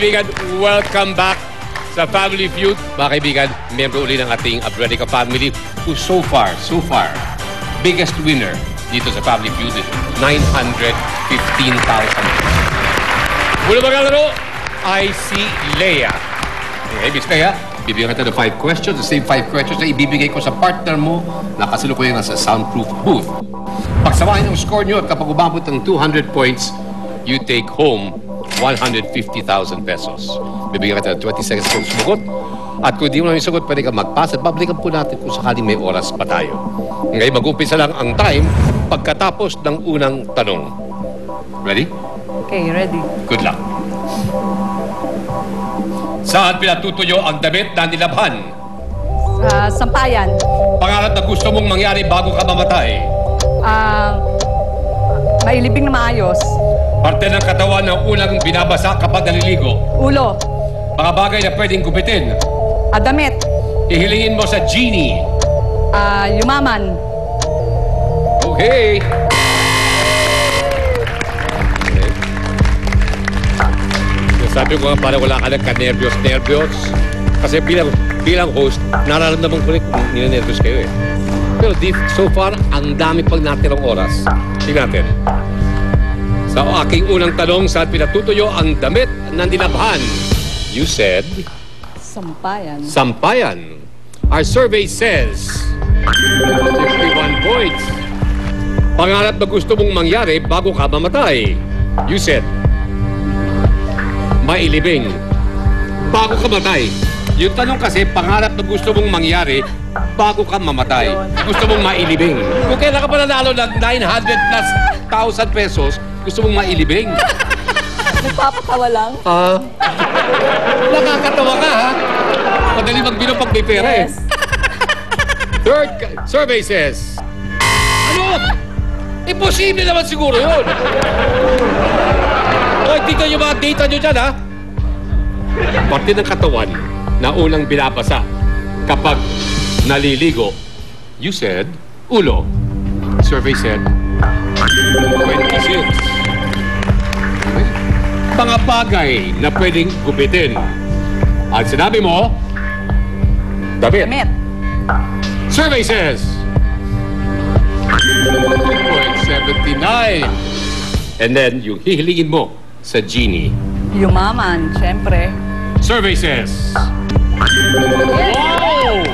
Kaibigan, welcome back sa Family Feud. Mga kaibigan, member uli ng ating Abrenica family who so far, biggest winner dito sa Family Feud, 915,000. Mula maglalaro ay si Leia. Okay, Miss Leia, bibigyan kita ng 5 questions. The same 5 questions na ibibigay ko sa partner mo na kasalukuyan nasa soundproof booth. Pagsamahin ang score nyo at kapag umabot ng 200 points, you take home 150,000 pesos. Bibigyan kita ng 20 seconds kung sumagot. At kung di mo namin sagot, pwede ka mag-pass at babalikan po natin kung sakaling may oras pa tayo. Ngayon, mag-umpisa lang ang time pagkatapos ng unang tanong. Ready? Okay, ready. Good luck. Saan pinatutuyo ang damit na nilabhan? Sa Sampayan. Pangarap na gusto mong mangyari bago ka mamatay? Mailibing na maayos. Parte ng katawan ng unang binabasa kapag naliligo? Ulo. Mga bagay na pwedeng gupitin? Damit. Ihilingin mo sa genie? Yumaman. Okay. Sabi ko nga para wala ka lang ka-nervyos. Kasi bilang host, nararamdaman ko rin kung nina-nervyos kayo eh. Pero so far, ang dami pang natirang oras. Tingnan natin. Sa aking unang tanong, saan pinatutuyo ang damit na nilabhan? You said... Sampayan. Sampayan. Our survey says... 61 points. Pangarap na gusto mong mangyari bago ka mamatay. You said... Mailibing. Bago ka matay. Yung tanong kasi, pangarap na gusto mong mangyari bago ka mamatay. Gusto mong mailibing. Kung kailan ka pa nanalo ng 900,000 pesos, gusto mong mailibing. Nagpapatawa lang. Nakakatawa ka, ha? Madali magbilang pag may pera, Yes. Third survey says... Ano? Imposible naman siguro yun. Okay, tignan yung mga data nyo dyan, ha? Parte ng katawan na unang binabasa kapag naliligo. You said, ulo. Survey said, 26. Mga bagay na pwedeng gupitin. At sinabi mo, damit. Damit. Survey says, 2.79. And then, yung hihilingin mo sa genie. Yumaman, syempre. Survey says... Wow!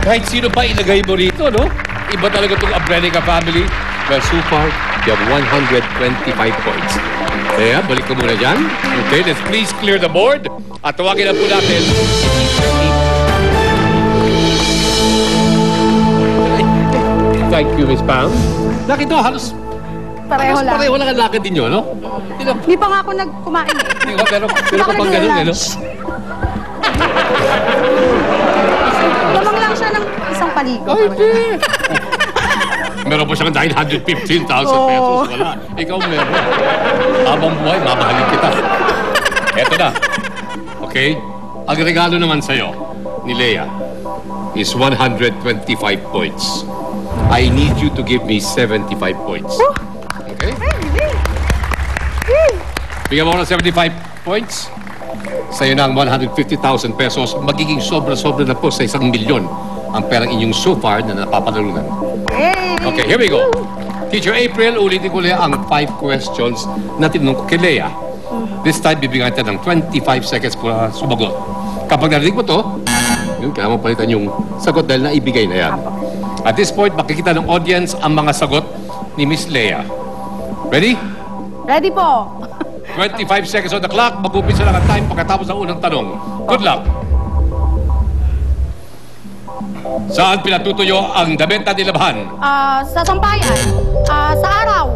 Kahit sino pa ilagay mo rito, no? Iba talaga itong Abrenica family. Well, so far, you have 125 points. Kaya, balik ka muna dyan. Okay, let's please clear the board. At tawagin na po natin. Thank you, Miss Pam. Nakita mo, halos Pareho lang. pareho lang ang lakad ninyo, no? Hindi pa nga ako nagkumain eh. Pero kapag ganun, no? Lamang lang siya ng isang paligo. Ay, di. Meron po siyang 915,000 pesos. Wala. Ikaw meron. Habang buhay, mamahalin kita. Eto na. Okay? Ang regalo naman sa'yo, ni Leia, is 125 points. I need you to give me 75 points. Okay? Bigyan mo ko ng 75 points. Sa'yo na ang 150,000 pesos. Magiging sobra-sobra na po sa 1 milyon ang perang inyong so far na napapanalunan. Okay, here we go. Teacher April, ulitin ko Leia ang 5 questions na tinanong ko kay Leia. This time, bibigyan kita ng 25 seconds para sumagot. Kapag narinig mo to, yun, kailangan mo palitan yung sagot dahil naibigay na yan. At this point, makikita ng audience ang mga sagot ni Miss Leia. Ready? Ready po. 25 seconds on the clock. Mag-upisa lang ang time pagkatapos ng unang tanong. Good luck. Saan pinatutuyo ang damit na nilabhan? Sa Sampayan. Sa araw.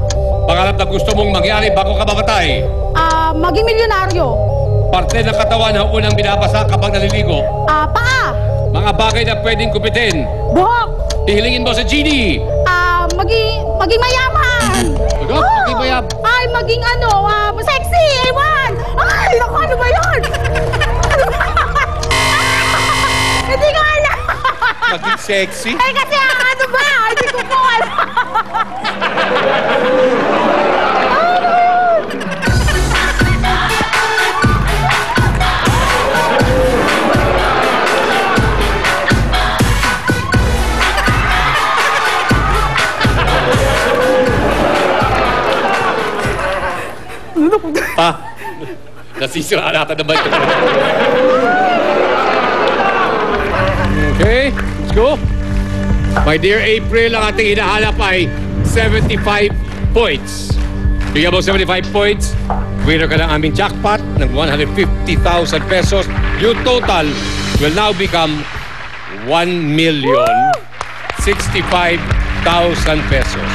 Pangarap na gusto mong mangyari bago ka mamatay? Maging milyonaryo. Parte ng katawan na unang binabasa kapag naliligo? Paa. Mga bagay na pwedeng kupitin? Buhok. Hihilingin mo sa genie? Maging mayaman. Maging mayab. Ay, maging sexy. Ewan. Ay, naku, ano ba yun? Hindi ko alam. Maging sexy? Eh, kasi ano ba? Hindi ko po alam. Nasisira natin naman ito. Okay, let's go. My dear April, ang ating hinahanap ay 75 points. Bigyan mo 75 points, winner ka ng aming jackpot ng 150,000 pesos. Your total will now become 1,065,000 pesos.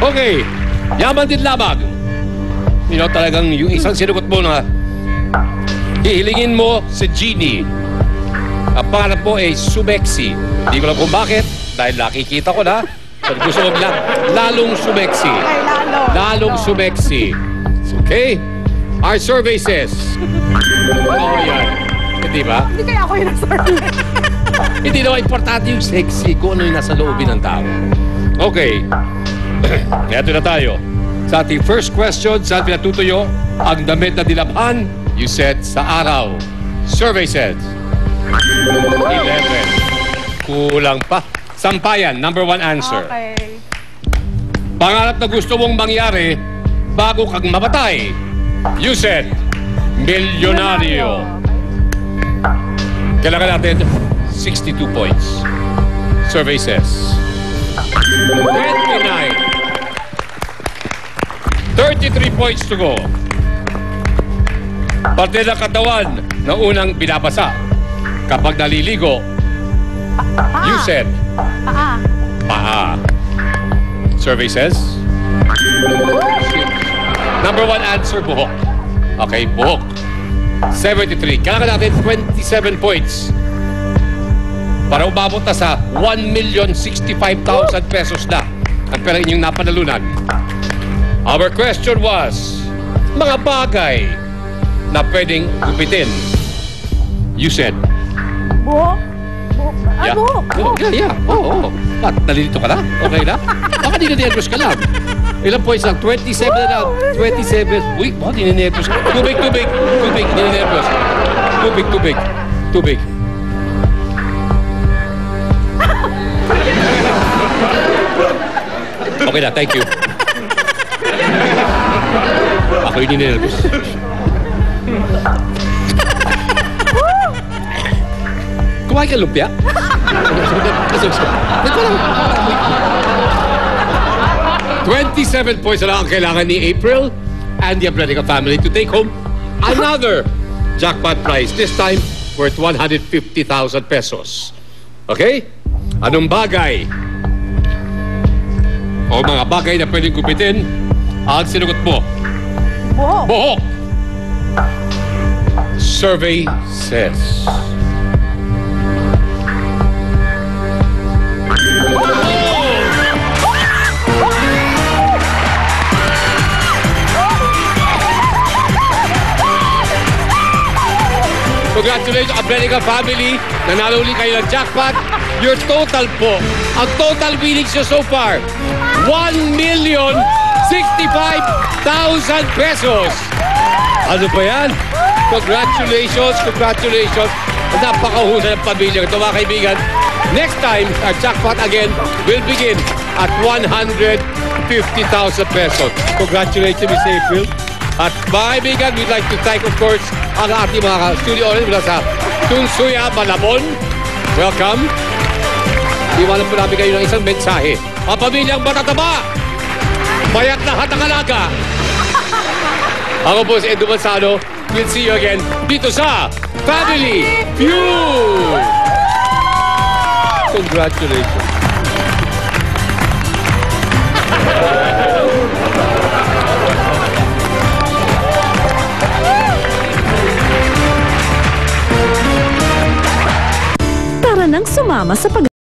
Okay, yaman din labag. You know, talagang yung isang sinugot mo na hihilingin mo si Genie. Ang pangarap mo ay Sumexy. Hindi ko lang kung bakit, dahil nakikita ko na, pero gusto mo lalong Sumexy. Ay, lalo. Lalong Sumexy. Okay? Our survey says, oh, yan. Hindi ba? Hindi kaya ako yung nag-survey. Hindi naman importante yung sexy kung ano yung nasa loobin ng tao. Okay. Eto na tayo. Sa ating first question, saan pinatutuyo ang damit na dilabhan? You said sa araw. Survey says 11. Kulang pa. Sampayan, number 1 answer. Okay. Pangarap na gusto mong mangyari bago kang mamatay. You said milyonaryo. Kailangan natin 62 points. Survey says 29. 33 points to go. Parte ng katawan na unang binabasa kapag naliligo. You said Paa. paa. Survey says number 1 answer, buhok. Okay, buhok. 73. Kailangan natin 27 points para umabot na sa 1,065,000 pesos na ang pera inyong napanalunan. Our question was, mga bagay na pwedeng gupitin. You said, Buhok. Buhok. Ah, yeah. buhok. Buhok. Yeah. Oo. Ba't? Nalilito ka na? Okay na? Baka ninenervous ka lang. Ilang points lang? 27 na lang. 27. Uy, bakit ninenervous ka? Tubig. Ninenervous. Tubig. Okay na, thank you. Ako yung ninenervous. Kumain ka lumpia? 27 points na lang ang kailangan ni April and the Abrenica family to take home another jackpot prize. This time, worth 150,000 pesos. Okay? Anong bagay? O mga bagay na pwedeng gupitin ang sinugot mo? Buhok. Buhok! Survey says congratulations, Abrenica family. Nanalo ulit kayo ng jackpot. Your total po, ang total winnings nyo so far, 1,065,000 pesos. Ano ba yan? Congratulations. Napakahusay ng pamilya. Ito mga kaibigan. Next time, our jackpot again will begin at 150,000 pesos. Congratulations, Miss April. At mga kaibigan, we'd like to thank, of course, ang ating mga studio audience mula sa Tunsuya, Malabon. Welcome. Iwanan po namin kayo ng isang mensahe. Ang pamilyang matataba, mayat lahat ang alaga. Ako po si Edu Manzano. We'll see you again dito sa Family Feud! Congratulations. Tara nang sumama sa